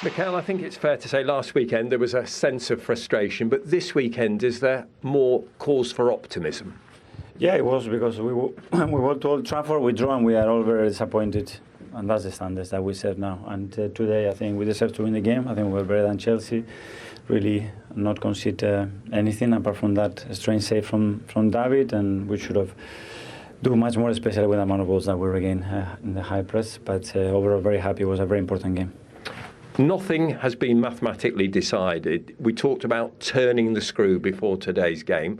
Mikel, I think it's fair to say last weekend there was a sense of frustration, but this weekend, is there more cause for optimism? Yeah, it was because we went to Old Trafford, we drew and we are all very disappointed. And that's the standards that we set now. And today I think we deserve to win the game. I think we're better than Chelsea. Really not concede anything apart from that strange save from David, and we should have do much more, especially with the amount of goals that we regained in the high press. But overall, very happy. It was a very important game. Nothing has been mathematically decided. We talked about turning the screw before today's game.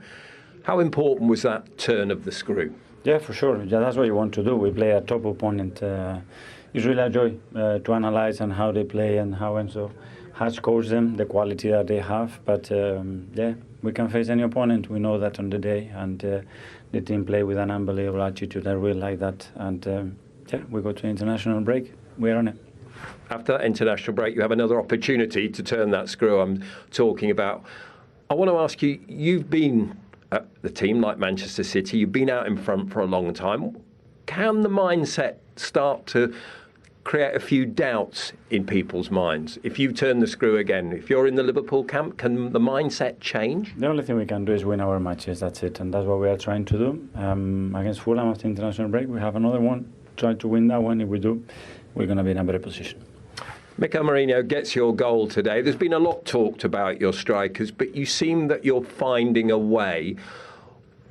How important was that turn of the screw? Yeah, for sure. Yeah, that's what you want to do. We play a top opponent. It's really a joy to analyse and how they play and how Enzo has coached them, the quality that they have. But yeah, we can face any opponent. We know that on the day, and the team play with an unbelievable attitude. I really like that. And yeah, we go to international break. We're on it. After that international break, you have another opportunity to turn that screw I'm talking about. I want to ask you, you've been at the team like Manchester City, you've been out in front for a long time. Can the mindset start to create a few doubts in people's minds? If you turn the screw again, if you're in the Liverpool camp, can the mindset change? The only thing we can do is win our matches, that's it. And that's what we are trying to do. Against Fulham after international break, we have another one. Try to win that one. If we do, we're going to be in a better position. Mikel Arteta gets your goal today. There's been a lot talked about your strikers, but you seem that you're finding a way.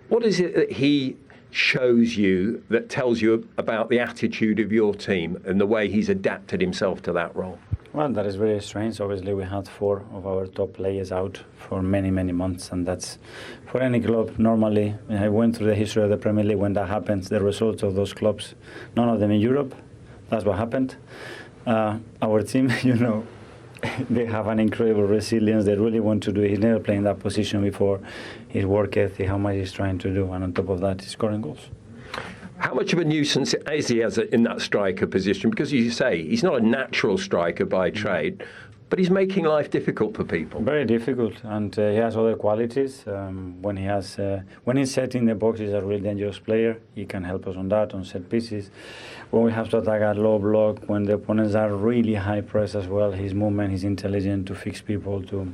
What is it that he shows you that tells you about the attitude of your team and the way he's adapted himself to that role? Well, that is very strange. Obviously, we had 4 of our top players out for many, many months, and that's for any club. Normally, I went through the history of the Premier League when that happens, the results of those clubs, none of them in Europe. That's what happened. Our team, you know, they have an incredible resilience. They really want to do it. He's never played in that position before. His work ethic, how much he's trying to do, and on top of that, he's scoring goals. How much of a nuisance is he in that striker position? Because, as you say, he's not a natural striker by trade, but he's making life difficult for people. Very difficult, and he has other qualities. When he's set in the box, he's a really dangerous player. He can help us on that, on set pieces. When we have to attack at low block, when the opponents are really high press as well, his movement, he's intelligent to fix people, to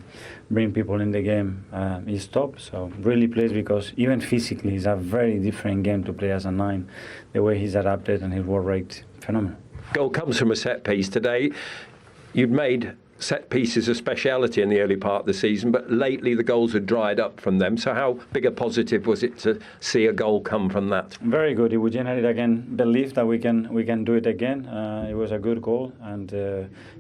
bring people in the game. He's top, so really plays, because even physically, it's a very different game to play as a 9. The way he's adapted and his work rate, phenomenal. Goal comes from a set piece today. You'd made set pieces a speciality in the early part of the season, but lately the goals had dried up from them. So how big a positive was it to see a goal come from that? Very good. It would generate again belief that we can do it again. It was a good goal, and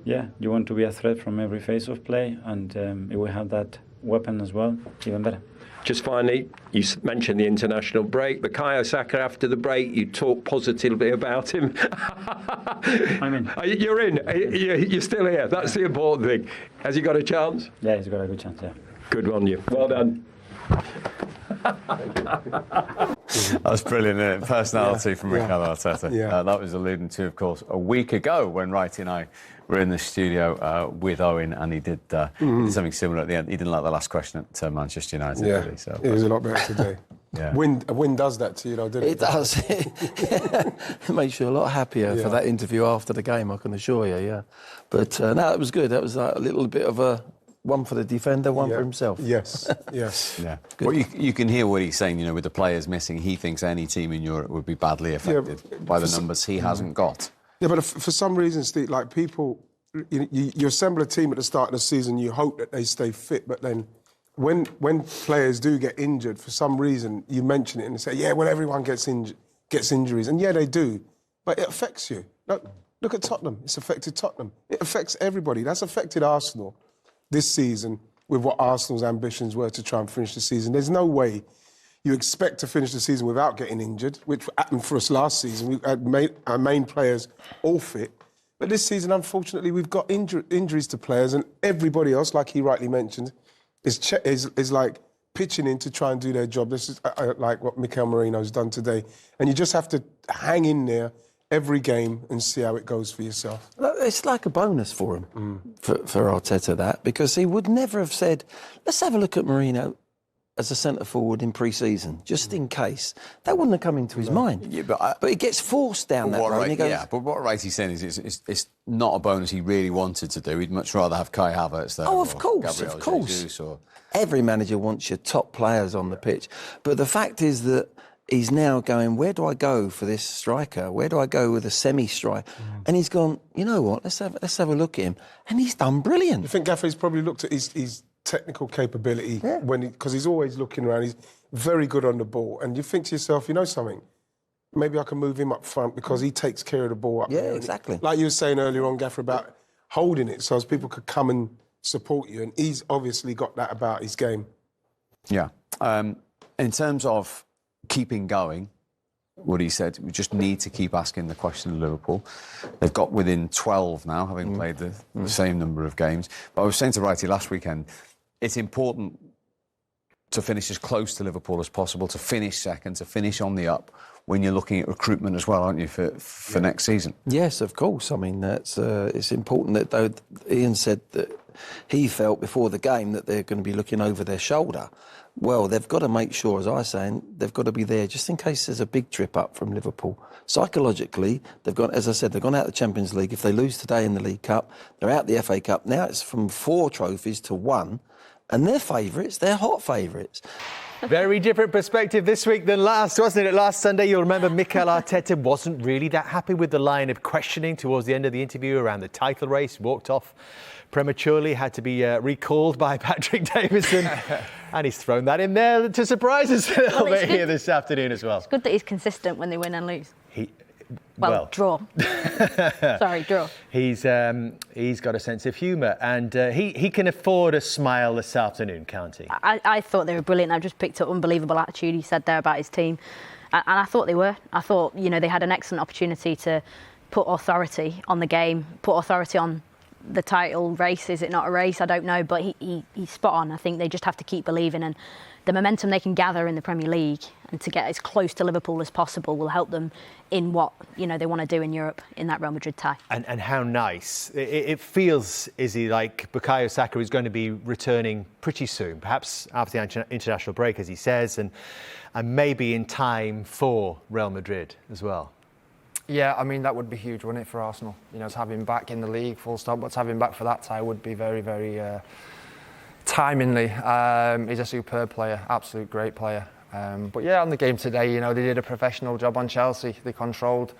yeah, you want to be a threat from every phase of play, and if we have that weapon as well, even better. Just finally, you mentioned the international break. Bukayo Saka, after the break, you talk positively about him. I'm in. You're in. You're still here. That's the important thing. Has he got a chance? Yeah, he's got a good chance, yeah. Good on you. Well done. That's brilliant, isn't it? Personality from Mikel Arteta. Yeah. That was alluding to, of course, a week ago when Wright and I were in the studio with Owen, and he did something similar at the end. He didn't like the last question at Manchester United, yeah. really. So it was a lot better today. Yeah. A win does that to you, though, doesn't it? It does. It makes you a lot happier for that interview after the game, I can assure you, yeah. But no, it was good. That was like a little bit of a one for the defender, one for himself. Yes, yes. Yeah. Well, you can hear what he's saying, you know, with the players missing. He thinks any team in Europe would be badly affected by the numbers he hasn't got. Yeah, but for some reason, Steve, like people, you assemble a team at the start of the season, you hope that they stay fit, but then when players do get injured, for some reason, you mention it and say, yeah, well, everyone gets injuries. And yeah, they do, but it affects you. Look at Tottenham. It's affected Tottenham. It affects everybody. That's affected Arsenal this season with what Arsenal's ambitions were to try and finish the season. There's no way you expect to finish the season without getting injured, which happened for us last season. We had our main players all fit. But this season, unfortunately, we've got injuries to players, and everybody else, like he rightly mentioned, is like pitching in to try and do their job. This is like what Mikel Arteta's done today. And you just have to hang in there every game and see how it goes for yourself. It's like a bonus for him, for Arteta, that, because he would never have said, let's have a look at Mourinho. as a centre forward in pre-season, just in case. That wouldn't have come into his mind. Yeah, but he gets forced down that road. And he goes, yeah, but what Wrighty's saying is it's not a bonus he really wanted to do. He'd much rather have Kai Havertz there. Oh, of course. Jesus or... Every manager wants your top players on the pitch. But the fact is that he's now going, where do I go for this striker? Where do I go with a semi-strike? And he's gone, you know what, let's have a look at him. And he's done brilliant. I think Gaffer's probably looked at his technical capability because he's always looking around. He's very good on the ball. And you think to yourself, you know something? Maybe I can move him up front because he takes care of the ball up there. Yeah, exactly. Like you were saying earlier on, Gaffer, about holding it so as people could come and support you. And he's obviously got that about his game. Yeah. In terms of keeping going, what he said, we just need to keep asking the question of Liverpool. They've got within 12 now, having played the same number of games. But I was saying to Wrighty last weekend, it's important to finish as close to Liverpool as possible, to finish second, to finish on the up when you're looking at recruitment as well, aren't you, for next season? Yes, of course. I mean, that's it's important that, though, Ian said that he felt before the game that they're going to be looking over their shoulder. Well, they've got to make sure, as I was saying, they've got to be there just in case there's a big trip up from Liverpool. Psychologically, they've gone, as I said, they've gone out of the Champions League. If they lose today in the League Cup, they're out the FA Cup. Now it's from 4 trophies to 1, and they're favourites. They're hot favourites. Very different perspective this week than last, wasn't it? Last Sunday, you'll remember Mikel Arteta wasn't really that happy with the line of questioning towards the end of the interview around the title race, walked off prematurely, had to be recalled by Patrick Davison. And he's thrown that in there to surprise us a little bit here this afternoon as well. It's good that he's consistent when they win and lose. Draw. Sorry, draw. He's got a sense of humour, and he can afford a smile this afternoon, can't he? I thought they were brilliant. I just picked up unbelievable attitude he said there about his team, and I thought they were. I thought, you know, they had an excellent opportunity to put authority on the game, put authority on the title race. Is it not a race? I don't know, but he's spot on. I think they just have to keep believing, and the momentum they can gather in the Premier League and to get as close to Liverpool as possible will help them in what, you know, they want to do in Europe in that Real Madrid tie. And how nice. It feels, Izzy, like Bukayo Saka is going to be returning pretty soon, perhaps after the international break, as he says, and maybe in time for Real Madrid as well. Yeah, I mean, that would be huge, wouldn't it, for Arsenal? You know, to have him back in the league, full stop, but to have him back for that tie would be very, very timingly. He's a superb player, absolute great player. But yeah, on the game today, you know, they did a professional job on Chelsea. They controlled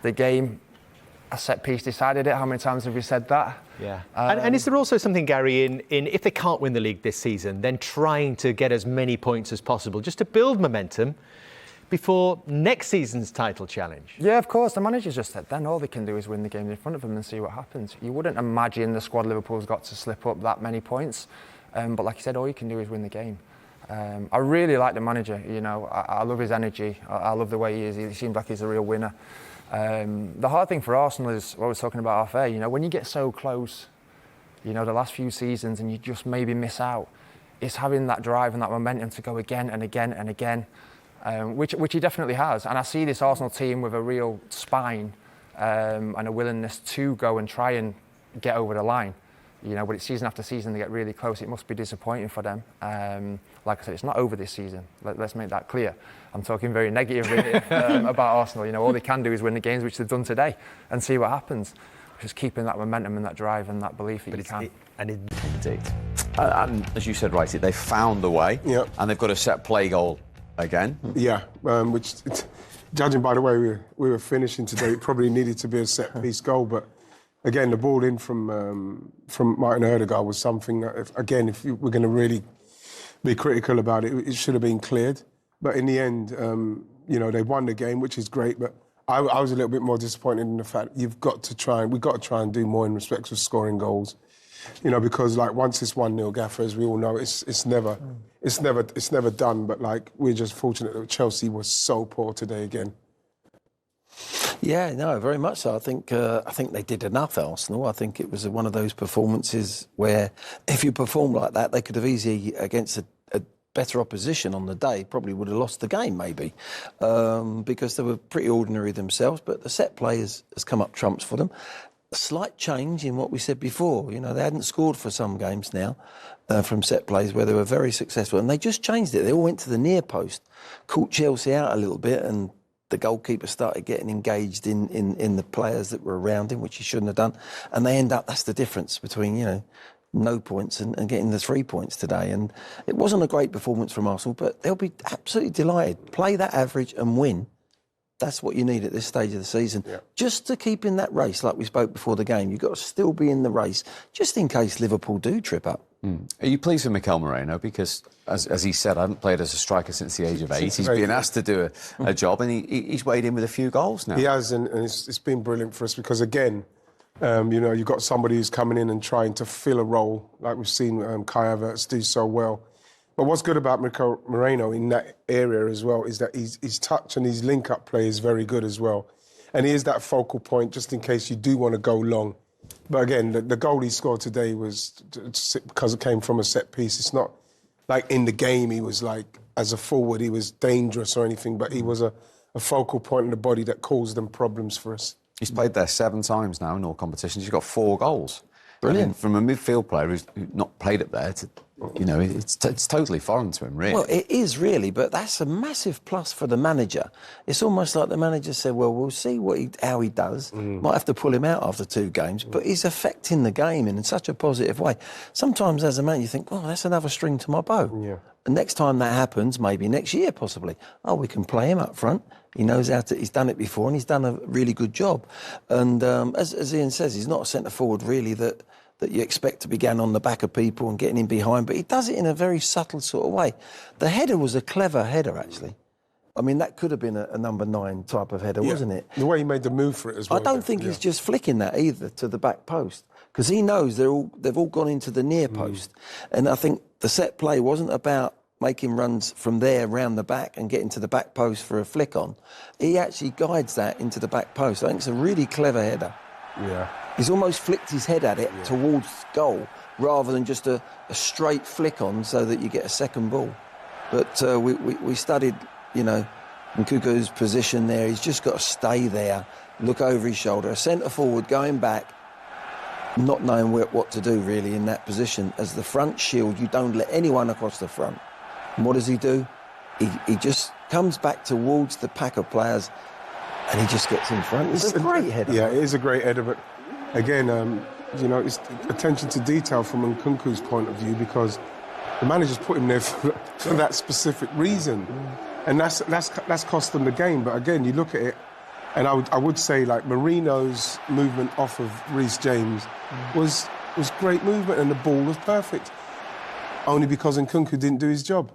the game. A set piece decided it. How many times have we said that? Yeah. And is there also something, Gary, in if they can't win the league this season, then trying to get as many points as possible, just to build momentum before next season's title challenge? Yeah, of course. The manager just said then all they can do is win the game in front of them and see what happens. You wouldn't imagine the squad Liverpool's got to slip up that many points. But like you said, all you can do is win the game. I really like the manager, you know. I love his energy. I love the way he is. He seems like he's a real winner. The hard thing for Arsenal is what I was talking about off air, you know, when you get so close, you know, the last few seasons and you just maybe miss out, it's having that drive and that momentum to go again and again and again, which he definitely has. And I see this Arsenal team with a real spine and a willingness to go and try and get over the line. You know, but it's season after season, they get really close. It must be disappointing for them. Like I said, it's not over this season. Let's make that clear. I'm talking very negatively about Arsenal. You know, all they can do is win the games, which they've done today, and see what happens. Just keeping that momentum and that drive and that belief that you can. Indeed. And as you said, right, they found the way, and they've got a set play goal again. Yeah, which, judging by the way we were finishing today, it probably needed to be a set piece goal, but. Again, the ball in from Martin Odegaard was something that, if we're going to really be critical about it, it should have been cleared. But in the end, you know, they won the game, which is great. But I was a little bit more disappointed in the fact we've got to try and do more in respect of scoring goals. You know, because like once it's 1-0, Gaffer, as we all know, it's never done. But like we're just fortunate that Chelsea was so poor today again. Yeah, no, very much so. I think they did enough, Arsenal. I think it was one of those performances where if you perform like that, they could have easily, against a better opposition on the day, probably would have lost the game maybe, because they were pretty ordinary themselves. But the set play has come up trumps for them. a slight change in what we said before. You know, they hadn't scored for some games now from set plays where they were very successful, and they just changed it. They all went to the near post, caught Chelsea out a little bit, and the goalkeeper started getting engaged in the players that were around him, which he shouldn't have done. And they end up, that's the difference between, you know, no points and getting the 3 points today. And it wasn't a great performance from Arsenal, but they'll be absolutely delighted. Play that average and win. That's what you need at this stage of the season. Yeah. Just to keep in that race, like we spoke before the game, you've got to still be in the race, just in case Liverpool do trip up. Are you pleased with Mikel Moreno? Because, as he said, I haven't played as a striker since the age of 8. He's been asked to do a job, and he's weighed in with a few goals now. He has, and it's been brilliant for us because, again, you know, you've got somebody who's coming in and trying to fill a role, like we've seen Kai Havertz do so well. But what's good about Mikel Moreno in that area as well is that his touch and his link-up play is very good as well. And he is that focal point just in case you do want to go long. But again, the goal he scored today was because it came from a set piece. It's not like in the game he was like, as a forward, he was dangerous or anything, but he was a focal point in the body that caused them problems for us. He's played there 7 times now in all competitions. He's got 4 goals. Brilliant. I mean, from a midfield player who's not played up there to, you know, it's totally foreign to him, really. Well, it is really, but that's a massive plus for the manager. It's almost like the manager said, well, we'll see how he does. Might have to pull him out after 2 games, but he's affecting the game in such a positive way. Sometimes as a man, you think, oh, that's another string to my bow. Yeah. And next time that happens, maybe next year possibly, oh, we can play him up front. He knows how to, he's done it before and he's done a really good job. And as Ian says, he's not a centre-forward really that you expect to be getting on the back of people and getting in behind, but he does it in a very subtle sort of way. The header was a clever header, actually. I mean, that could have been a number 9 type of header, wasn't it? The way he made the move for it as well. I don't think he's just flicking that either to the back post, because he knows they've all gone into the near post. And I think the set play wasn't about making runs from there round the back and getting to the back post for a flick on. He actually guides that into the back post. I think it's a really clever header. Yeah. He's almost flicked his head at it towards goal rather than just a straight flick on so that you get a second ball. But we studied, you know, Nkunku's position there. He's just got to stay there, look over his shoulder. A centre-forward going back, not knowing what to do really in that position. As the front shield, you don't let anyone across the front. And what does he do? He just comes back towards the pack of players and he just gets in front. It's a great header. Yeah, it is a great header, but again, you know, it's attention to detail from Nkunku's point of view because the manager's put him there for that specific reason. And that's cost them the game. But again, you look at it, and I would say like Marino's movement off of Reece James was great movement and the ball was perfect. Only because Nkunku didn't do his job.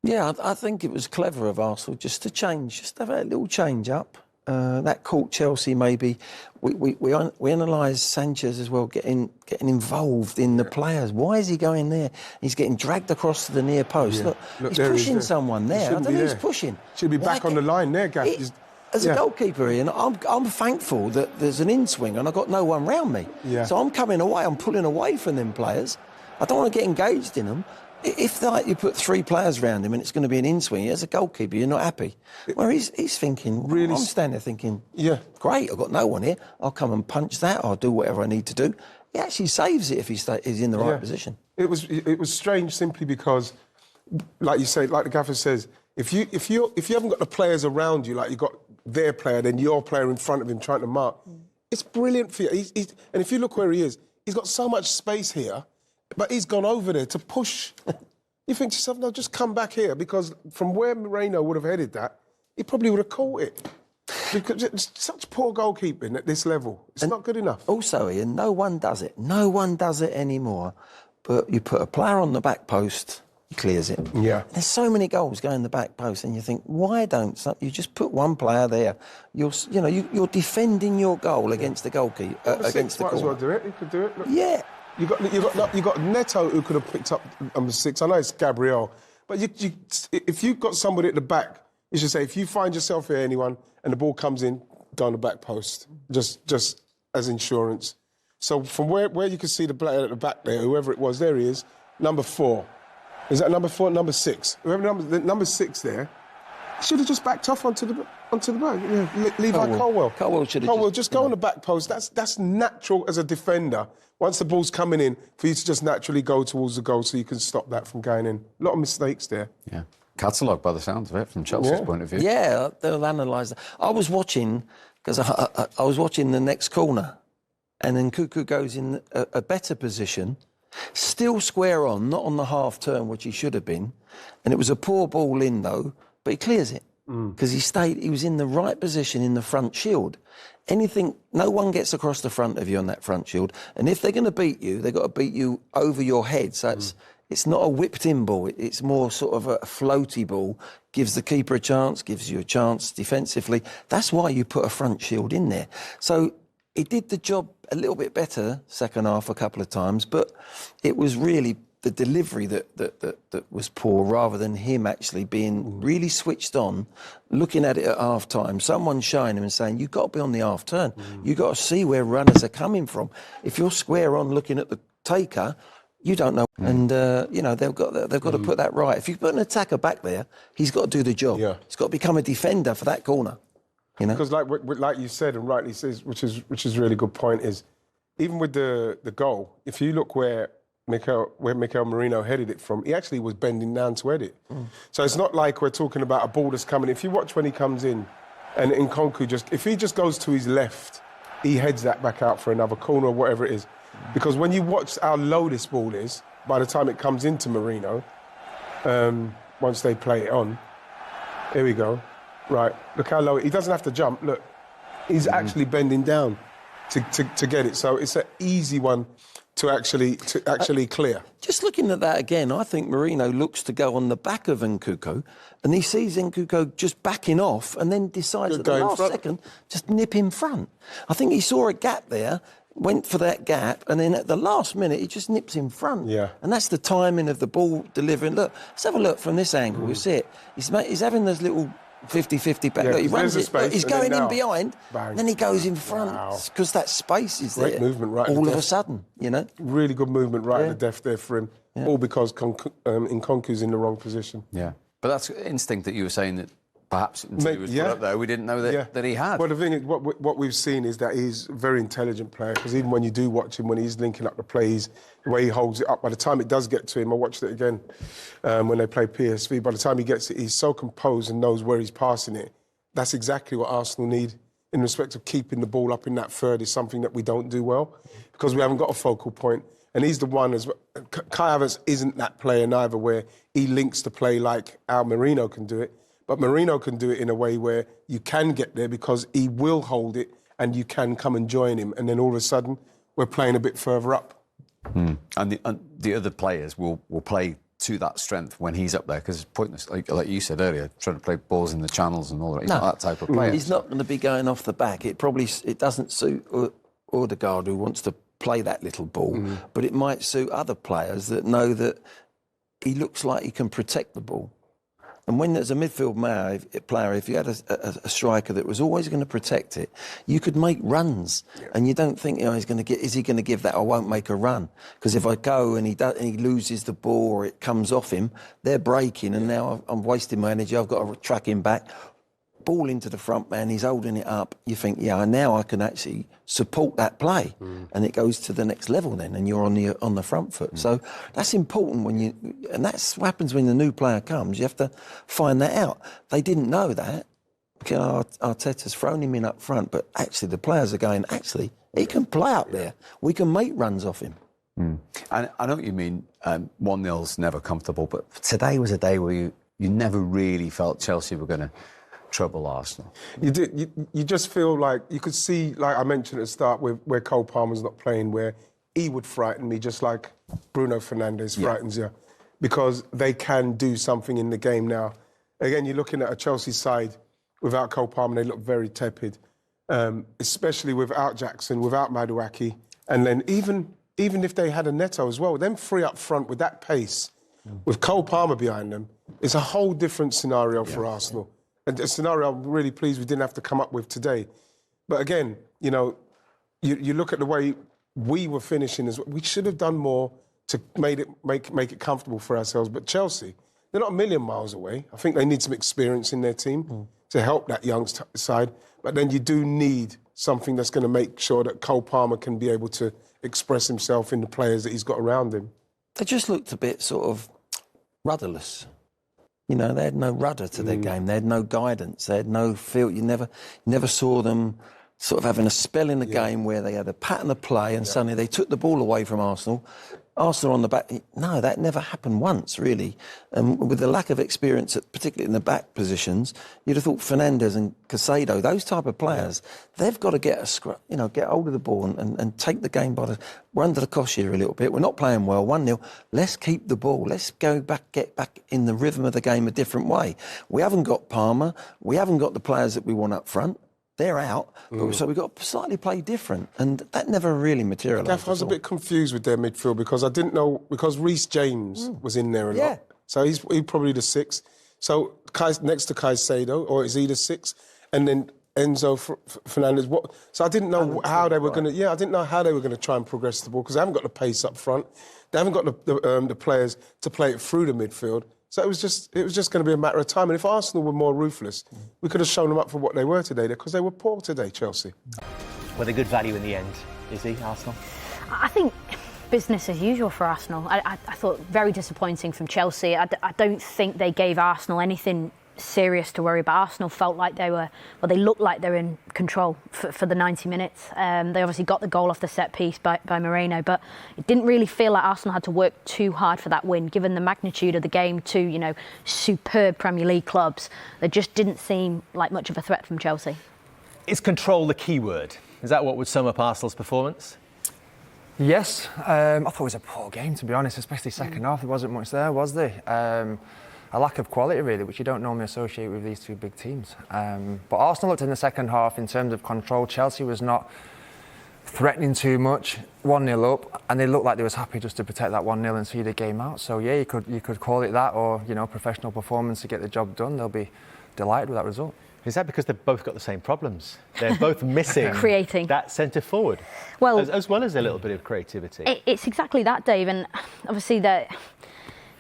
Yeah, I think it was clever of Arsenal just to change, just have a little change up. That caught Chelsea maybe. We analysed Sanchez as well, getting involved in the players. Why is he going there? He's getting dragged across to the near post. Yeah. Look, he's pushing someone there. I don't know who's pushing. Should be back on the line there, Gaff. As a goalkeeper, Ian, I'm thankful that there's an in-swing and I've got no one round me. Yeah. So I'm coming away, I'm pulling away from them players. I don't want to get engaged in them. If you put 3 players around him and it's going to be an in-swing, as a goalkeeper, you're not happy. Where he's thinking, really, I'm standing there thinking, yeah, great, I've got no one here. I'll come and punch that. I'll do whatever I need to do. He actually saves it if he's in the right position. It was strange simply because, like you say, like the gaffer says, if you haven't got the players around you, like you've got their player, then your player in front of him trying to mark, it's brilliant for you. And if you look where he is, he's got so much space here. But he's gone over there to push. You think to yourself, no, just come back here, because from where Moreno would have headed that, he probably would have caught it. Because it's such poor goalkeeping at this level. It's not good enough. Also, Ian, no one does it. No one does it anymore. But you put a player on the back post, he clears it. Yeah. There's so many goals going in the back post, and you think, why don't you just put one player there? You're defending your goal against the goalkeeper, against the corner. Might as well do it. You could do it. Look. Yeah. You got Neto who could have picked up number 6. I know it's Gabriel, but if you've got somebody at the back, you should say, if you find yourself here, anyone, and the ball comes in, down the back post, just as insurance. So from where you can see the player at the back there, whoever it was, there he is, number 4. Is that number 4? Number 6. Whoever number 6 there, Should have just backed off onto the back. Yeah, Levi Colwell. Colwell should have just go on the back post. That's natural as a defender. Once the ball's coming in, for you to just naturally go towards the goal so you can stop that from going in. A lot of mistakes there. Yeah. Catalogue by the sounds of it, from Chelsea's point of view. Yeah, they'll analyse that. I was watching, because I was watching the next corner, and then Nkunku goes in a better position, still square on, not on the half turn, which he should have been. And it was a poor ball in, though, but he clears it. Because he was in the right position in the front shield. No one gets across the front of you on that front shield. And if they're going to beat you, they've got to beat you over your head. So it's not a whipped-in ball. It's more sort of a floaty ball. Gives the keeper a chance, gives you a chance defensively. That's why you put a front shield in there. So he did the job a little bit better second half a couple of times, but it was really the delivery that was poor rather than him actually being really switched on, looking at it at half-time. Someone showing him and saying, you've got to be on the half-turn. You've got to see where runners are coming from. If you're square on looking at the taker, you don't know. And, they've got to put that right. If you put an attacker back there, he's got to do the job. Yeah. He's got to become a defender for that corner. You know? Because like you said and rightly says, which is a really good point, is even with the goal, if you look where Mikel Merino headed it from, he actually was bending down to head it. So it's not like we're talking about a ball that's coming. If you watch when he comes in, and Nkunku if he just goes to his left, he heads that back out for another corner or whatever it is. Because when you watch how low this ball is, by the time it comes into Merino, once they play it on, here we go. Right, look how low, he doesn't have to jump, look. He's actually bending down to get it. So it's an easy one to actually clear. Just looking at that again, I think Merino looks to go on the back of Nkunku, and he sees Nkunku just backing off and then decides at the last second, just nip in front. I think he saw a gap there, went for that gap, and then at the last minute, he just nips in front. Yeah. And that's the timing of the ball delivering. Look, let's have a look from this angle. You see it. He's having those little 50-50 back. Yeah, look, he runs it. space, Look, he's going in behind, bang. Then he goes in front because that space is there. Great movement right all of a sudden, you know. Really good movement right at the depth there for him. Yeah. All because Nkunku's in the wrong position. Yeah. But that's instinct that you were saying that perhaps until he was put up there, we didn't know that he had. Well, the thing is, what we've seen is that he's a very intelligent player, because even when you do watch him, when he's linking up the plays, the way he holds it up, by the time it does get to him, I watched it again when they play PSV, by the time he gets it, he's so composed and knows where he's passing it. That's exactly what Arsenal need in respect of keeping the ball up in that third, is something that we don't do well, because we haven't got a focal point. And he's the one, Kai Havertz isn't that player neither, where he links the play like Al Merino can do it. But Merino can do it in a way where you can get there because he will hold it and you can come and join him. And then all of a sudden, we're playing a bit further up. And the other players will play to that strength when he's up there, because it's pointless, like you said earlier, trying to play balls in the channels and all that. He's not that type of player. He's not going to be going off the back. It doesn't suit Odegaard, who wants to play that little ball, but it might suit other players that know that he looks like he can protect the ball. And when there's a midfield player, if you had a striker that was always going to protect it, you could make runs. Yeah. And you don't think, is he going to give that? I won't make a run. Because if I go and he loses the ball or it comes off him, they're breaking, and now I'm wasting my energy. I've got to track him back. Ball into the front man, he's holding it up. You think, now I can actually support that play, and it goes to the next level then, and you're on the front foot. So that's important and that's what happens when the new player comes. You have to find that out. They didn't know that. Arteta's thrown him in up front, but actually the players are going, he can play up there. We can make runs off him. And I know what you mean. 1-0's never comfortable, but today was a day where you never really felt Chelsea were going to trouble Arsenal. You did. You just feel like you could see, like I mentioned at the start, where Cole Palmer's not playing, where he would frighten me, just like Bruno Fernandes frightens you, because they can do something in the game now. Again, you're looking at a Chelsea side without Cole Palmer, they look very tepid, especially without Jackson, without Madueke, and then even if they had a Neto as well, them three up front with that pace, with Cole Palmer behind them, it's a whole different scenario for Arsenal. And a scenario I'm really pleased we didn't have to come up with today. But again, you look at the way we were finishing as well. We should have done more to make it comfortable for ourselves. But Chelsea, they're not a million miles away. I think they need some experience in their team to help that young side. But then you do need something that's going to make sure that Cole Palmer can be able to express himself in the players that he's got around him. They just looked a bit sort of rudderless. You know, they had no rudder to their game. They had no guidance. They had no feel. You never saw them sort of having a spell in the game where they had a pattern of play and suddenly they took the ball away from Arsenal. Arsenal on the back, no, that never happened once, really. With the lack of experience, particularly in the back positions, you'd have thought Fernandes and Caicedo, those type of players, they've got to get hold of the ball and take the game by the... We're under the cosh here a little bit. We're not playing well, 1-0. Let's keep the ball. Let's get back in the rhythm of the game a different way. We haven't got Palmer. We haven't got the players that we want up front. They're out, so we've got to slightly play different, and that never really materialised. I was a bit confused with their midfield because I didn't know, because Reece James was in there a lot, so he's probably the 6. So next to Caicedo, or is he the 6? And then Enzo Fernandez. So I didn't know how they were going to. Yeah, I didn't know how they were going to try and progress the ball because they haven't got the pace up front. They haven't got the players to play it through the midfield. So it was just going to be a matter of time. And if Arsenal were more ruthless, we could have shown them up for what they were today, because they were poor today, Chelsea. Were they good value in the end, is he, Arsenal? I think business as usual for Arsenal. I thought very disappointing from Chelsea. I don't think they gave Arsenal anything serious to worry about. Arsenal felt like they looked like they were in control for the 90 minutes. They obviously got the goal off the set piece by Moreno, but it didn't really feel like Arsenal had to work too hard for that win, given the magnitude of the game to, superb Premier League clubs. There just didn't seem like much of a threat from Chelsea. Is control the key word? Is that what would sum up Arsenal's performance? Yes, I thought it was a poor game, to be honest, especially second half. There wasn't much there, was there? A lack of quality, really, which you don't normally associate with these two big teams. But Arsenal looked in the second half in terms of control. Chelsea was not threatening too much, 1-0 up, and they looked like they was happy just to protect that 1-0 and see the game out. So yeah, you could call it that, or professional performance to get the job done. They'll be delighted with that result. Is that because they've both got the same problems? They're both missing creating that centre forward, well, as well as a little bit of creativity. It's exactly that, Dave, and obviously they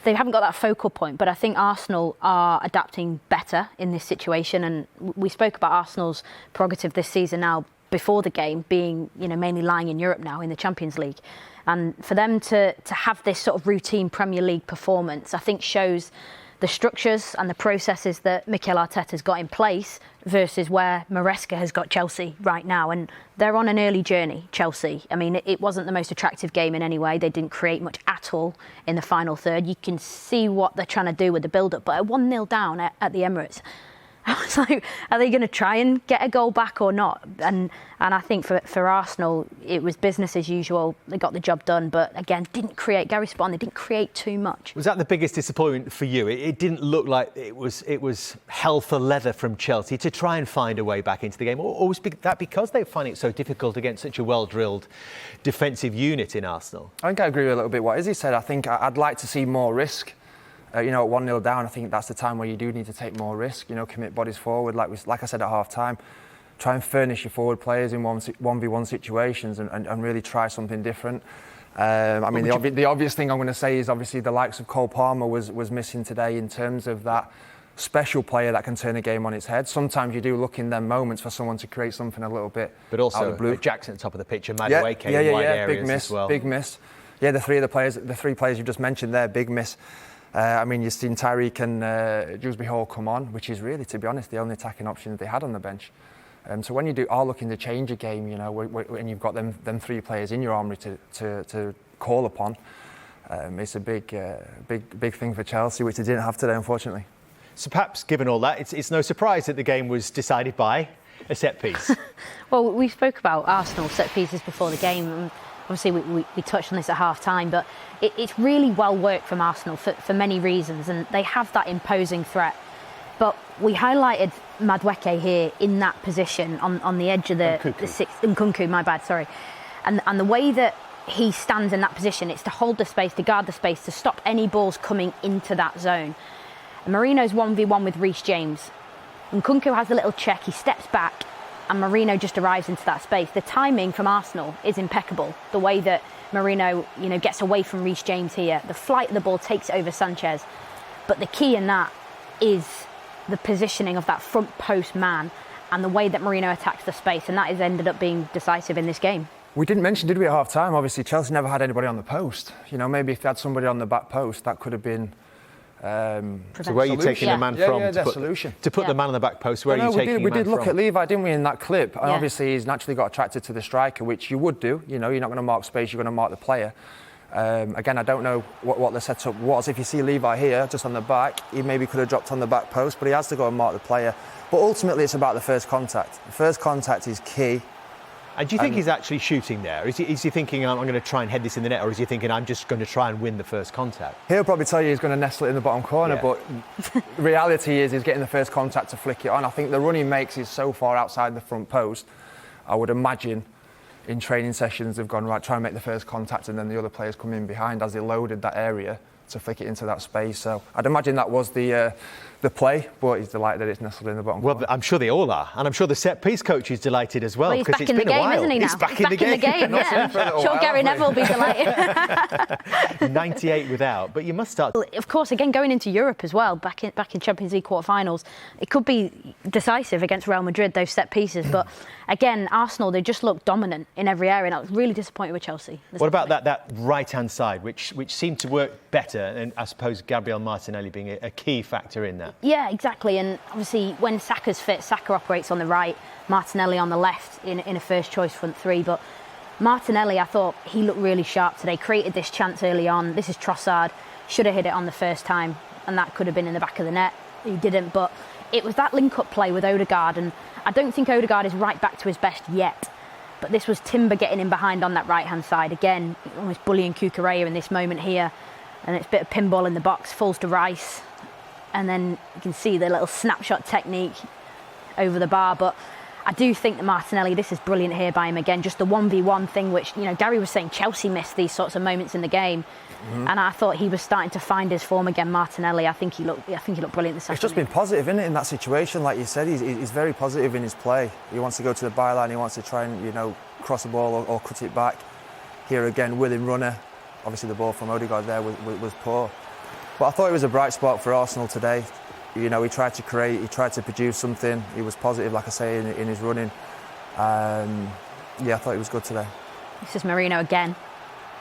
haven't got that focal point, but I think Arsenal are adapting better in this situation. And we spoke about Arsenal's prerogative this season now before the game being, mainly lying in Europe now in the Champions League. And for them to have this sort of routine Premier League performance, I think shows the structures and the processes that Mikel Arteta's got in place versus where Maresca has got Chelsea right now. And they're on an early journey, Chelsea. I mean, it wasn't the most attractive game in any way. They didn't create much at all in the final third. You can see what they're trying to do with the build-up. But at 1-0 down at the Emirates, I was like, are they going to try and get a goal back or not? And I think for Arsenal, it was business as usual. They got the job done, but again, didn't create. Gary spot on, they didn't create too much. Was that the biggest disappointment for you? It didn't look like it was hell for leather from Chelsea to try and find a way back into the game, or was that because they find it so difficult against such a well-drilled defensive unit in Arsenal? I think I agree with a little bit what Izzy said. I think I'd like to see more risk. At 1-0 down, I think that's the time where you do need to take more risk, commit bodies forward, like I said at half-time. Try and furnish your forward players in 1v1 situations and really try something different. The obvious thing I'm going to say is obviously the likes of Cole Palmer was missing today in terms of that special player that can turn a game on its head. Sometimes you do look in them moments for someone to create something a little bit but also out of the blue. Jackson at the top of the pitch and Madueke in wide areas big miss. Yeah, the three players you just mentioned there, big miss. You've seen Tyreek and Dewsbury Hall come on, which is really, to be honest, the only attacking option they had on the bench. So when you are looking to change a game, and you've got them three players in your armoury to call upon, it's a big thing for Chelsea, which they didn't have today, unfortunately. So perhaps, given all that, it's no surprise that the game was decided by a set piece. Well, we spoke about Arsenal set pieces before the game. And obviously, we touched on this at half-time, but it's really well worked from Arsenal for many reasons, and they have that imposing threat. But we highlighted Madueke here in that position on the edge of the sixth. Nkunku, my bad, sorry. And the way that he stands in that position, it's to hold the space, to guard the space, to stop any balls coming into that zone. And Marino's 1v1 with Reece James. Nkunku has a little check, he steps back, and Marino just arrives into that space. The timing from Arsenal is impeccable. The way that Marino, gets away from Reece James here, the flight of the ball takes over Sanchez, But the key in that is the positioning of that front post man and the way that Mourinho attacks the space, and that has ended up being decisive in this game. We didn't mention, did we, at half time? Obviously, Chelsea never had anybody on the post. You know, maybe if they had somebody on the back post, that could have been. So where are you taking the man from to put the man on the back post? Where are you taking the man from? We did look at Levi, didn't we, in that clip? And obviously, he's naturally got attracted to the striker, which you would do. You know, you're not going to mark space, you're going to mark the player. Again, I don't know what the setup was. If you see Levi here, just on the back, he maybe could have dropped on the back post, but he has to go and mark the player. But ultimately, it's about the first contact. The first contact is key. And do you think he's actually shooting there? Is he thinking, I'm going to try and head this in the net, or is he thinking, I'm just going to try and win the first contact? He'll probably tell you he's going to nestle it in the bottom corner, but the reality is he's getting the first contact to flick it on. I think the run he makes is so far outside the front post, I would imagine in training sessions they've gone, right, try and make the first contact, and then the other players come in behind as they loaded that area to flick it into that space. So I'd imagine that was the play, but he's delighted that it's nestled in the bottom corner. Well, I'm sure they all are, and I'm sure the set-piece coach is delighted as well, because it's been a while. Isn't he now? He's back in the game. Yeah. Sure, Gary Neville will be delighted. 98 without, but you must start. Of course, again, going into Europe as well, back in Champions League quarter-finals, it could be decisive against Real Madrid, those set pieces. But again, Arsenal, they just looked dominant in every area, and I was really disappointed with Chelsea. What about that right-hand side, which seemed to work better, and I suppose Gabriel Martinelli being a key factor in that? Yeah, exactly. And obviously, when Saka's fit, Saka operates on the right, Martinelli on the left in a first-choice front three. But Martinelli, I thought he looked really sharp today. Created this chance early on. This is Trossard. Should have hit it on the first time, and that could have been in the back of the net. He didn't. But it was that link-up play with Odegaard, and I don't think Odegaard is right back to his best yet. But this was Timber getting in behind on that right-hand side. Again, almost bullying Cucurella in this moment here. And it's a bit of pinball in the box, falls to Rice. And then you can see the little snapshot technique over the bar. But I do think that Martinelli, this is brilliant here by him again. Just the 1v1 thing, which, you know, Gary was saying Chelsea missed these sorts of moments in the game. Mm-hmm. And I thought he was starting to find his form again, Martinelli. I think he looked brilliant this afternoon. It's just been positive, isn't it, in that situation? Like you said, he's very positive in his play. He wants to go to the byline, he wants to try and, you know, cross the ball or cut it back. Here again, willing runner. Obviously, the ball from Odegaard there was poor. But I thought it was a bright spot for Arsenal today. You know, he tried to create, he tried to produce something. He was positive, like I say, in his running. I thought he was good today. This is Mourinho again.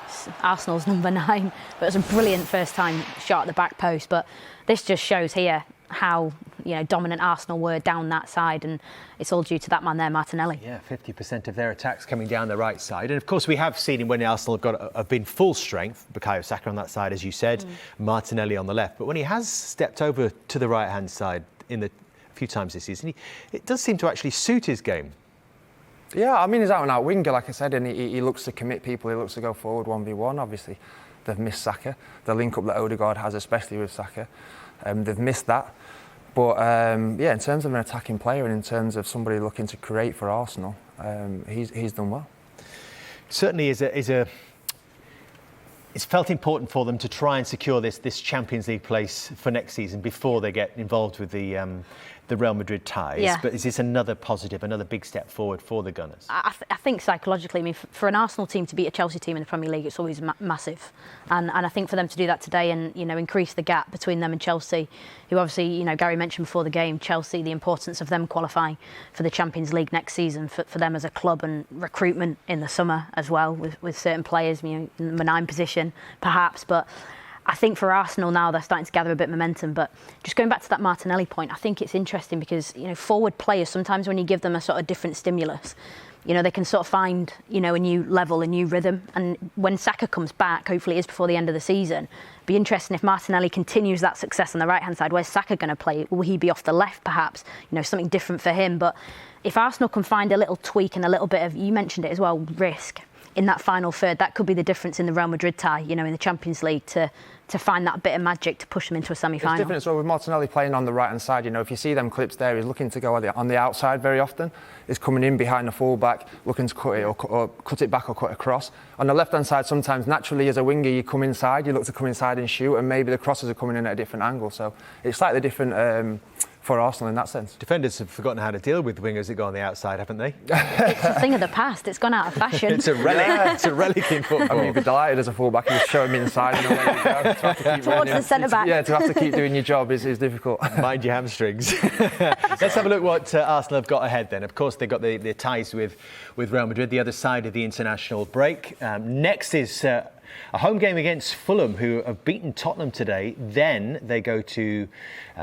It's Arsenal's number 9. But it was a brilliant first-time shot at the back post. But this just shows here how, you know, dominant Arsenal were down that side, and it's all due to that man there, Martinelli. Yeah, 50% of their attacks coming down the right side, and of course we have seen him when Arsenal have been full strength. Bukayo Saka on that side, as you said, Martinelli on the left. But when he has stepped over to the right-hand side a few times this season, it does seem to actually suit his game. Yeah, I mean, he's out-and-out winger, like I said, and he looks to commit people. He looks to go forward 1v1. Obviously, they've missed Saka. The link-up that Odegaard has, especially with Saka, they've missed that. But in terms of an attacking player and in terms of somebody looking to create for Arsenal, he's done well. Certainly it's felt important for them to try and secure this Champions League place for next season before they get involved with the Real Madrid ties. Yeah. But is this another positive, another big step forward for the Gunners? I think psychologically, I mean, for an Arsenal team to beat a Chelsea team in the Premier League, it's always massive. And I think for them to do that today and, you know, increase the gap between them and Chelsea, who obviously, you know, Gary mentioned before the game, Chelsea, the importance of them qualifying for the Champions League next season for them as a club, and recruitment in the summer as well with certain players, you know, in the number 9 position perhaps. But I think for Arsenal now, they're starting to gather a bit of momentum. But just going back to that Martinelli point, I think it's interesting because, you know, forward players, sometimes when you give them a sort of different stimulus, you know, they can sort of find, you know, a new level, a new rhythm. And when Saka comes back, hopefully it is before the end of the season, it'd be interesting if Martinelli continues that success on the right-hand side. Where's Saka going to play? Will he be off the left, perhaps? You know, something different for him. But if Arsenal can find a little tweak and a little bit of, you mentioned it as well, risk in that final third, that could be the difference in the Real Madrid tie, you know, in the Champions League, to find that bit of magic to push them into a semi-final. It's different as well with Martinelli playing on the right-hand side. You know, if you see them clips there, he's looking to go on the outside very often. He's coming in behind the full-back, looking to cut it or cut it back or cut across. On the left-hand side, sometimes naturally as a winger, you come inside, you look to come inside and shoot, and maybe the crosses are coming in at a different angle. So it's slightly different for Arsenal in that sense. Defenders have forgotten how to deal with wingers that go on the outside, haven't they? It's a thing of the past. It's gone out of fashion. It's a relic. It's a relic in football. I mean, you'd be delighted as a fullback if you show him inside and away you go. To have to keep Towards the centre-back. Yeah, to have to keep doing your job is difficult. Mind your hamstrings. Let's have a look what Arsenal have got ahead then. Of course, they've got the ties with Real Madrid, the other side of the international break. Next is a home game against Fulham, who have beaten Tottenham today. Then they go to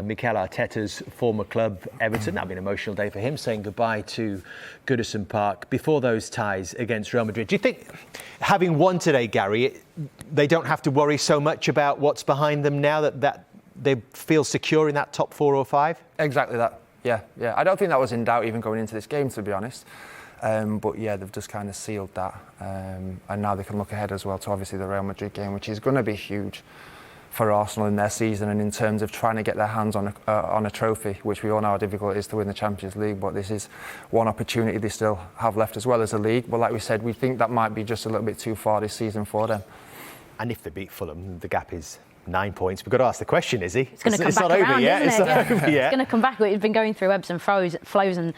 Mikel Arteta's former club, Everton. That'll be an emotional day for him, saying goodbye to Goodison Park before those ties against Real Madrid. Do you think, having won today, Gary, they don't have to worry so much about what's behind them now, that they feel secure in that top 4 or 5? Exactly that. Yeah. I don't think that was in doubt even going into this game, to be honest. But yeah, they've just kind of sealed that, and now they can look ahead as well to obviously the Real Madrid game, which is going to be huge for Arsenal in their season and in terms of trying to get their hands on a trophy, which we all know how difficult it is to win the Champions League. But this is one opportunity they still have left, as well as the league. But like we said, we think that might be just a little bit too far this season for them. And if they beat Fulham, the gap is 9 points. We've got to ask the question, is he? It's going to come back not around, over yet. isn't it? It's not over yet. It's going to come back. We've been going through ebbs and flows and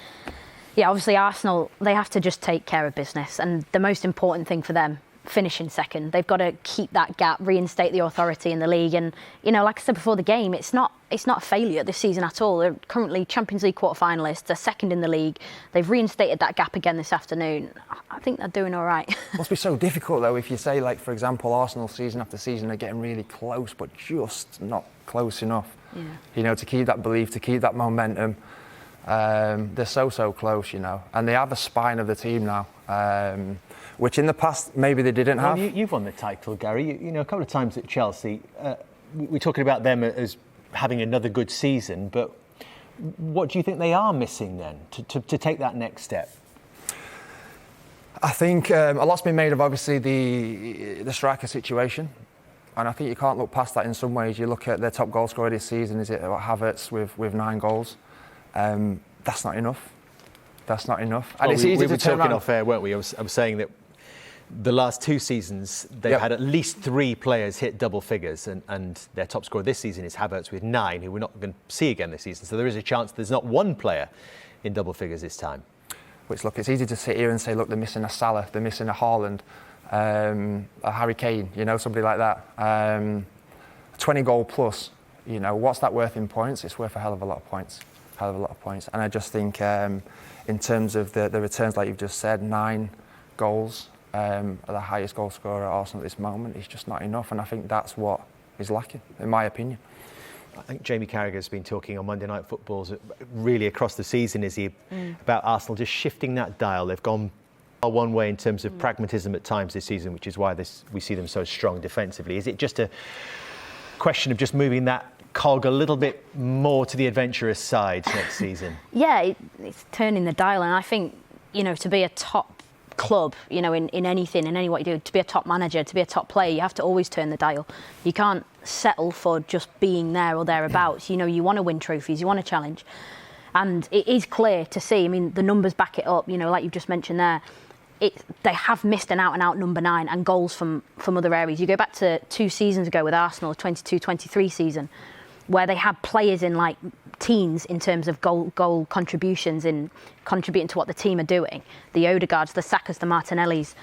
yeah, obviously Arsenal, they have to just take care of business, and the most important thing for them, finishing second. They've got to keep that gap, reinstate the authority in the league, and like I said before the game, it's not a failure this season at all. They're currently Champions League quarter-finalists, they're second in the league. They've reinstated that gap again this afternoon. I think they're doing all right. It must be so difficult though if you say, like, for example, Arsenal season after season are getting really close, but just not close enough. Yeah. To keep that belief, to keep that momentum. They're so close, and they have a spine of the team now, which in the past maybe they didn't have. You've won the title, Gary. A couple of times at Chelsea. We're talking about them as having another good season, but what do you think they are missing then to take that next step? I think a lot's been made of obviously the striker situation. And I think you can't look past that in some ways. You look at their top goal scorer this season, is it Havertz with 9 goals? That's not enough. And it's easy to turn around. We were talking off air, weren't we? I was saying that the last 2 seasons, they've had at least 3 players hit double figures, and their top scorer this season is Havertz with 9, who we're not going to see again this season. So there is a chance there's not one player in double figures this time. Which, look, it's easy to sit here and say, look, they're missing a Salah, they're missing a Haaland, a Harry Kane, somebody like that. 20 goal plus, what's that worth in points? It's worth a hell of a lot of points. And I just think in terms of the returns, like you've just said, 9 goals, the highest goal scorer at Arsenal at this moment is just not enough, and I think that's what is lacking, in my opinion. I think Jamie Carragher's been talking on Monday Night Footballs really across the season, is he, about Arsenal just shifting that dial. They've gone one way in terms of pragmatism at times this season, which is why we see them so strong defensively. Is it just a question of just moving that cog a little bit more to the adventurous side next season? Yeah, it's turning the dial, and I think, to be a top club, in anything, in any what you do, to be a top manager, to be a top player, you have to always turn the dial. You can't settle for just being there or thereabouts. You want to win trophies, you want to challenge. And it is clear to see, the numbers back it up, like you've just mentioned there. They have missed an out-and-out number 9 and goals from other areas. You go back to 2 seasons ago with Arsenal, 22-23 season, where they had players in like teens in terms of goal contributions in contributing to what the team are doing. The Odegaards, the Sakas, the Martinellis.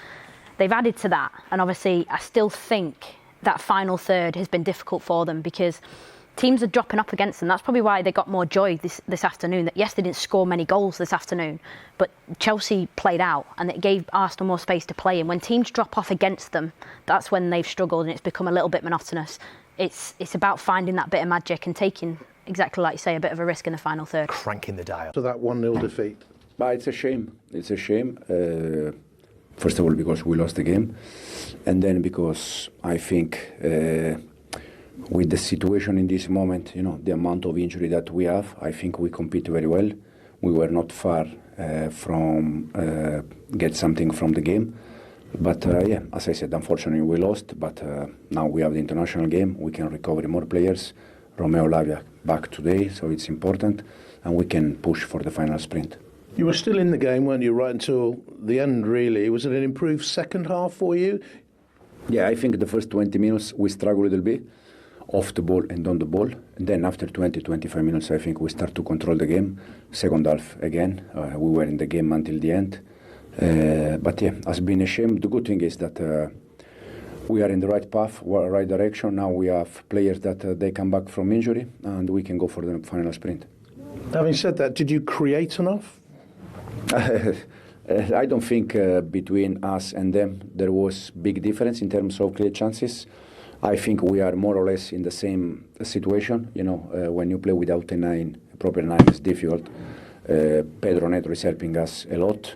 They've added to that, and obviously I still think that final third has been difficult for them because teams are dropping up against them. That's probably why they got more joy this afternoon. That yes, they didn't score many goals this afternoon, but Chelsea played out and it gave Arsenal more space to play in. When teams drop off against them, that's when they've struggled and it's become a little bit monotonous. It's about finding that bit of magic and taking, exactly like you say, a bit of a risk in the final third. Cranking the dial. To that 1-0 defeat. But it's a shame. It's a shame. First of all, because we lost the game, and then because I think with the situation in this moment, the amount of injury that we have, I think we compete very well. We were not far from get something from the game. But as I said, unfortunately we lost, but now we have the international game, we can recover more players. Romeo Lavia back today, so it's important, and we can push for the final sprint. You were still in the game, weren't you, right until the end, really? Was it an improved second half for you? Yeah, I think the first 20 minutes we struggled a little bit. off the ball and on the ball. And then after 20-25 minutes, I think we start to control the game. Second half again, we were in the game until the end. But yeah, has been a shame. The good thing is that we are in the right path, right direction. Now we have players that they come back from injury, and we can go for the final sprint. Having said that, did you create enough? I don't think between us and them there was big difference in terms of clear chances. I think we are more or less in the same situation. You know, when you play without a proper nine, it's difficult. Pedro Neto is helping us a lot,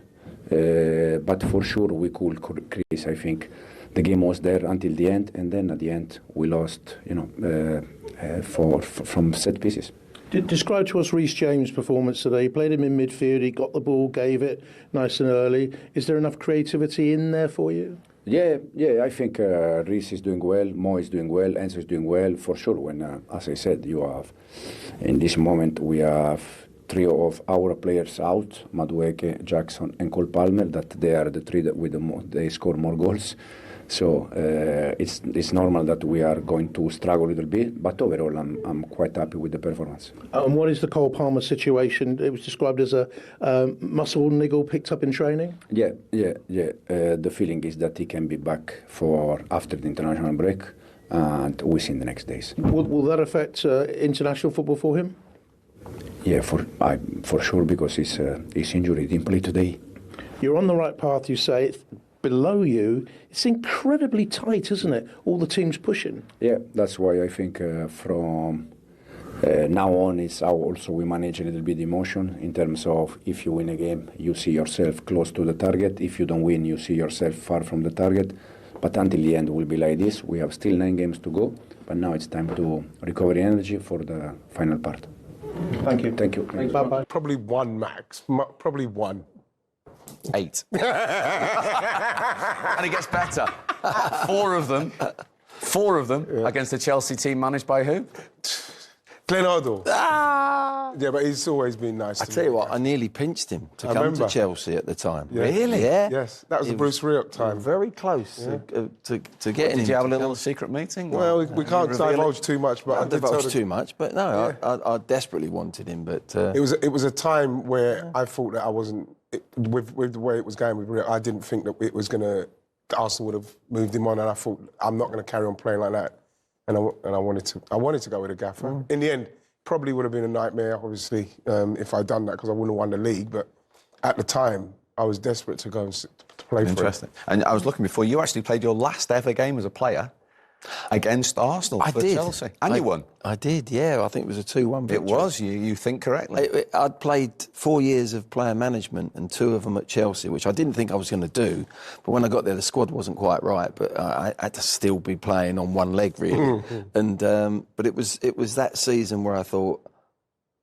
but for sure we could create. I think the game was there until the end, and then at the end we lost. You know, from set pieces. Describe to us Reece James' performance today. He played him in midfield, he got the ball, gave it nice and early. Is there enough creativity in there for you? Yeah, I think Reece is doing well, Mo is doing well, Enzo is doing well, for sure. When, as I said, you have, in this moment, we have three of our players out, Madueke, Jackson and Cole Palmer, that they are the three that they score more goals. So it's normal that we are going to struggle a little bit, but overall I'm quite happy with the performance. And what is the Cole Palmer situation? It was described as a muscle niggle picked up in training? Yeah. The feeling is that he can be back for after the international break, and we'll see in the next days. Will that affect international football for him? Yeah, for sure, because he's injured. He didn't play today. You're on the right path, you say. Below you, it's incredibly tight, isn't it? All the teams pushing. Yeah, that's why I think from now on, it's how also we manage a little bit emotion in terms of if you win a game, you see yourself close to the target. If you don't win, you see yourself far from the target. But until the end, it will be like this. We have still 9 games to go, but now it's time to recover energy for the final part. Thank you. Thank you. Bye-bye. Probably one max. Probably one. 8. And it gets better. 4 of them against the Chelsea team managed by who? Glenn Hoddle. Yeah, but he's always been nice I to tell me. you what, I nearly pinched him to I come remember. to Chelsea at the time. Yeah. Really? Yeah. Yes, that was the Bruce Rioch time. Very close to getting him. Did you have a to little come. secret meeting? Well, or- we can't reveal it? divulge too much, but I Not did tell divulge the too much, but no, I desperately wanted him. But It was a time where I thought that I wasn't with the way it was going with Rio. I didn't think that it was gonna. Arsenal would have moved him on, and I thought I'm not going to carry on playing like that. And I wanted to go with a gaffer. In the end, probably would have been a nightmare, obviously, if I'd done that because I wouldn't have won the league. But at the time, I was desperate to go and to play for it. Interesting. And I was looking before, you actually played your last ever game as a player against Arsenal I for did. Chelsea. And you won. I did, yeah. I think it was a 2-1 victory. It was, you think correctly. I'd played 4 years of player management and 2 of them at Chelsea, which I didn't think I was going to do. But when I got there, the squad wasn't quite right. But I had to still be playing on one leg, really. And but it was that season where I thought,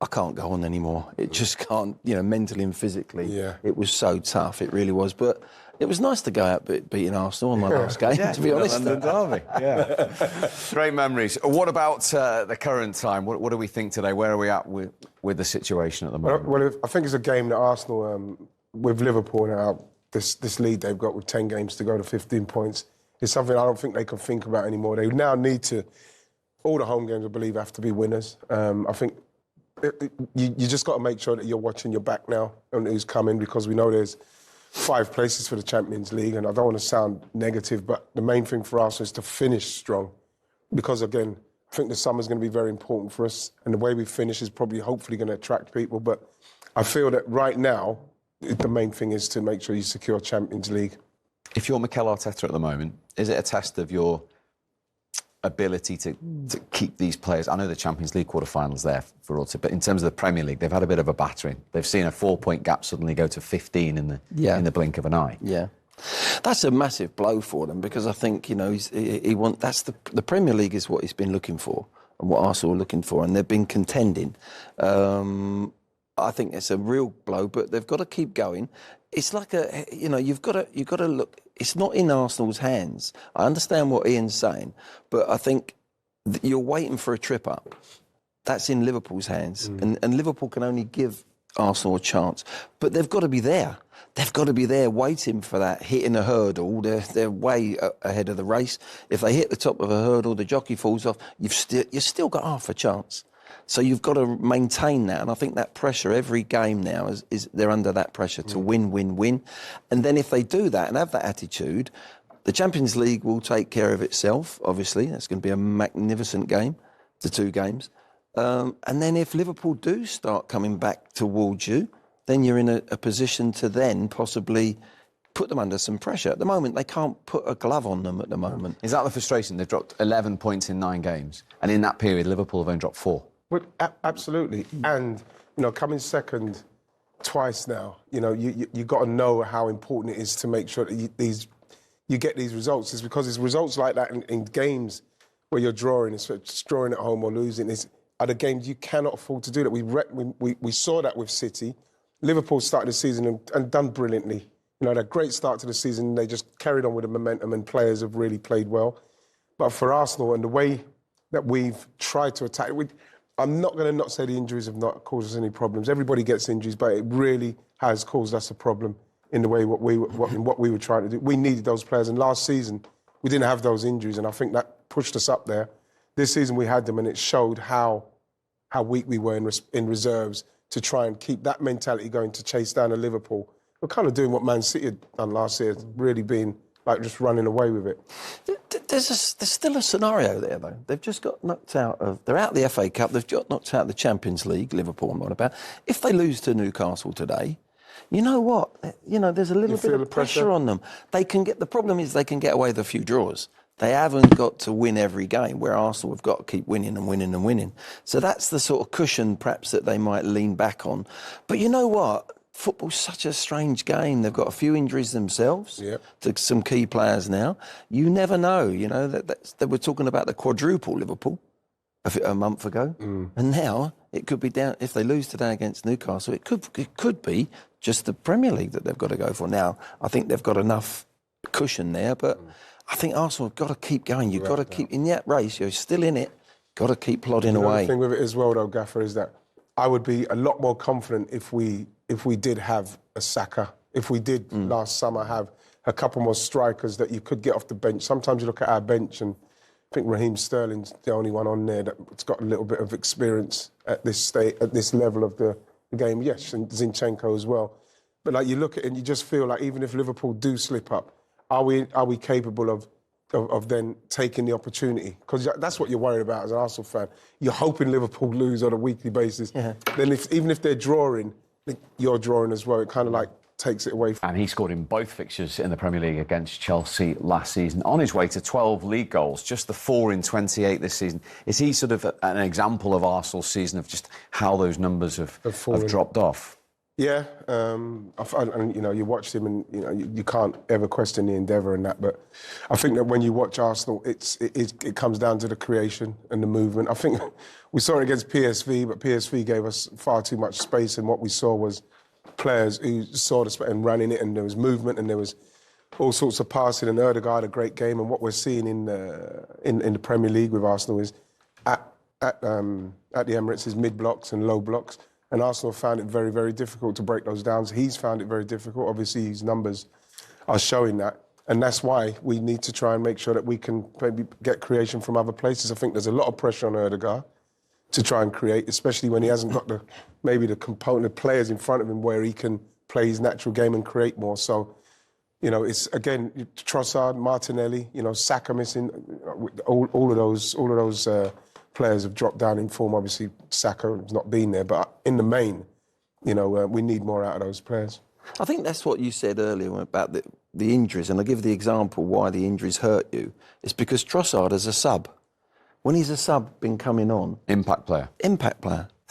I can't go on anymore. It just can't, mentally and physically. Yeah. It was so tough. It really was. But it was nice to go out beating Arsenal in my last game, to be honest. London Derby. Yeah. Great memories. What about the current time? What do we think today? Where are we at with the situation at the moment? Well, I think it's a game that Arsenal, with Liverpool now, this lead they've got with 10 games to go to 15 points, is something I don't think they can think about anymore. They now need to, all the home games, I believe, have to be winners. I think you just got to make sure that you're watching your back now and who's coming, because we know there's 5 places for the Champions League, and I don't want to sound negative, but the main thing for us is to finish strong, because again, I think the summer's going to be very important for us, and the way we finish is probably hopefully going to attract people. But I feel that right now, the main thing is to make sure you secure Champions League. If you're Mikel Arteta at the moment, is it a test of your ability to keep these players? I know the Champions League quarterfinals there for us, but in terms of the Premier League, they've had a bit of a battering. They've seen a 4-point gap suddenly go to 15 in the blink of an eye. Yeah, that's a massive blow for them, because I think that's the Premier League is what he's been looking for and what Arsenal are looking for, and they've been contending. I think it's a real blow, but they've got to keep going. It's like you've got to look. It's not in Arsenal's hands. I understand what Ian's saying, but I think you're waiting for a trip up. That's in Liverpool's hands, and Liverpool can only give Arsenal a chance. But they've got to be there. They've got to be there waiting for that, hitting a hurdle. They're way ahead of the race. If they hit the top of a hurdle, the jockey falls off, you've still got half a chance. So you've got to maintain that. And I think that pressure, every game now, is they're under that pressure to win, win, win. And then if they do that and have that attitude, the Champions League will take care of itself, obviously. That's going to be a magnificent game, the 2 games. And then if Liverpool do start coming back towards you, then you're in a position to then possibly put them under some pressure. At the moment, they can't put a glove on them at the moment. Is that the frustration? They've dropped 11 points in 9 games. And in that period, Liverpool have only dropped 4. Well, absolutely. And, coming second twice now, you got to know how important it is to make sure that you get these results. It's because it's results like that in games where you're drawing, it's drawing at home or losing, are the games you cannot afford to do that. We saw that with City. Liverpool started the season and done brilliantly. They had a great start to the season. They just carried on with the momentum and players have really played well. But for Arsenal and the way that we've tried to attack, I'm not going to not say the injuries have not caused us any problems. Everybody gets injuries, but it really has caused us a problem in the way what we were trying to do. We needed those players, and last season we didn't have those injuries, and I think that pushed us up there. This season we had them, and it showed how weak we were in reserves to try and keep that mentality going to chase down a Liverpool. We're kind of doing what Man City had done last year, really being like just running away with it. There's still a scenario there, though. They've just got knocked out they're out of the FA Cup, they've got knocked out of the Champions League, Liverpool, I'm on about. If they lose to Newcastle today, you know what? There's a little bit of pressure on them. The problem is they can get away with a few draws. They haven't got to win every game, where Arsenal have got to keep winning and winning and winning. So that's the sort of cushion, perhaps, that they might lean back on. But you know what? Football's such a strange game. They've got a few injuries themselves to some key players now. You never know. They were talking about the quadruple Liverpool a month ago, and now it could be down. If they lose today against Newcastle, it could be just the Premier League that they've got to go for. Now, I think they've got enough cushion there, but I think Arsenal have got to keep going. You've got to keep in that race. You're still in it. Got to keep plodding away. The thing with it as well, though, Gaffer, is that I would be a lot more confident if we did have a Saka, if we did last summer have a couple more strikers that you could get off the bench. Sometimes you look at our bench and I think Raheem Sterling's the only one on there that's got a little bit of experience at this level of the game. Yes, and Zinchenko as well. But you look at it and you just feel like even if Liverpool do slip up, are we capable of then taking the opportunity? Because that's what you're worried about as an Arsenal fan. You're hoping Liverpool lose on a weekly basis. Yeah. Then even if they're drawing, you're drawing as well. It kind of takes it away. And he scored in both fixtures in the Premier League against Chelsea last season. On his way to 12 league goals, just the 4 in 28 this season. Is he sort of an example of Arsenal's season of just how those numbers have dropped off? Yeah, and you watched him, and you can't ever question the endeavour and that. But I think that when you watch Arsenal, it comes down to the creation and the movement. I think we saw it against PSV, but PSV gave us far too much space, and what we saw was players who saw the space and ran in it, and there was movement, and there was all sorts of passing. And Ødegaard had a great game, and what we're seeing in the Premier League with Arsenal is at the Emirates is mid blocks and low blocks. And Arsenal found it very, very difficult to break those down. He's found it very difficult. Obviously, his numbers are showing that. And that's why we need to try and make sure that we can maybe get creation from other places. I think there's a lot of pressure on Ødegaard to try and create, especially when he hasn't got the players in front of him where he can play his natural game and create more. So, it's, again, Trossard, Martinelli, Saka missing, all of those players have dropped down in form. Obviously, Saka has not been there, but in the main, we need more out of those players. I think that's what you said earlier about the injuries, and I'll give the example why the injuries hurt you. It's because Trossard is a sub. When he's a sub, been coming on... Impact player.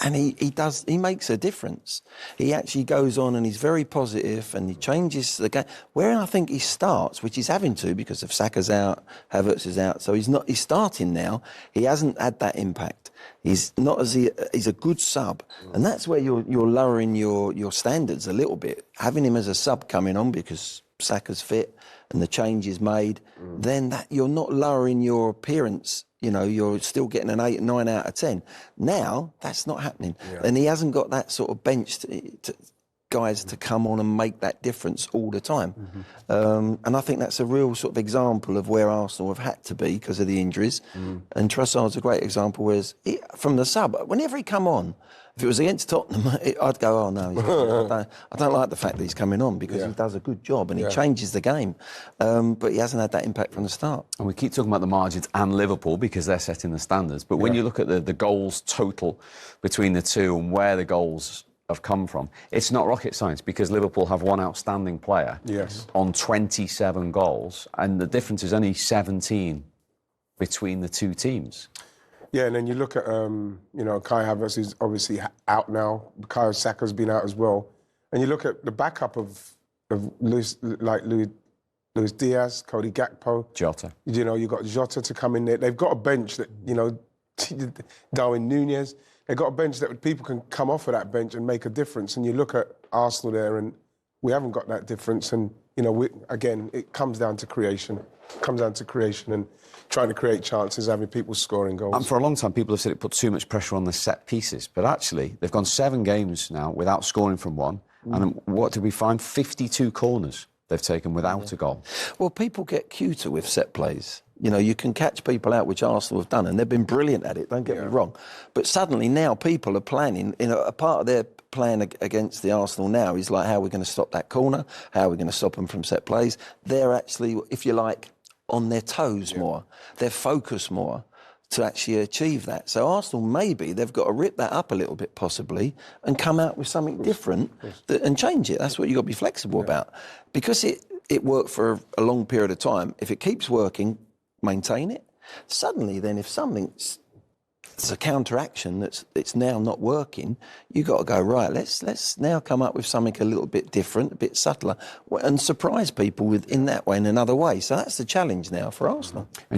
And he makes a difference. He actually goes on and he's very positive and he changes the game. Where I think he starts, which he's having to because of Saka's out, Havertz is out, so he's starting now. He hasn't had that impact. He's a good sub. And that's where you're lowering your standards a little bit. Having him as a sub coming on because Saka's fit and the changes made, then that you're not lowering your appearance. You know, you're still getting an 8, 9 out of 10. Now, that's not happening. And he hasn't got that sort of bench guys to come on and make that difference all the time. And I think that's a real sort of example of where Arsenal have had to be because of the injuries. And Trossard's a great example, whereas from the sub, whenever he come on, if it was against Tottenham, I'd go, oh no, I don't like the fact that he's coming on because he does a good job and he changes the game. But he hasn't had that impact from the start. And we keep talking about the margins and Liverpool because they're setting the standards. But when you look at the goals total between the two and where the goals have come from, it's not rocket science because Liverpool have one outstanding player on 27 goals and the difference is only 17 between the two teams. Yeah, and then you look at, you know, Kai Havertz is obviously out now. Bukayo Saka's been out as well. And you look at the backup of Luis Diaz, Cody Gakpo. Jota. You know, you've got Jota to come in there. They've got a bench that, you know, Darwin Núñez. They've got a bench that people can come off of that bench and make a difference. And you look at Arsenal there and we haven't got that difference. And, you know, again, it comes down to creation. It comes down to creation and trying to create chances, having people scoring goals. And for a long time, people have said it put too much pressure on the set pieces. But actually, they've gone 7 games now without scoring from one. And what did we find? 52 corners they've taken without a goal. Well, people get cuter with set plays. You know, you can catch people out, which Arsenal have done, and they've been brilliant at it, don't get me wrong. But suddenly now people are planning, you know, a part of their plan against the Arsenal now is like how we're going to stop that corner, how we're going to stop them from set plays. They're actually, if you like, on their toes more. They're focused more to actually achieve that. So Arsenal, maybe they've got to rip that up a little bit possibly and come out with something different and change it. That's what you've got to be flexible about. Because it worked for a long period of time, if it keeps working, maintain it. Suddenly then, if something's a counteraction it's now not working, you've got to go, right, let's now come up with something a little bit different, a bit subtler, and surprise people in that way, in another way. So that's the challenge now for Arsenal. And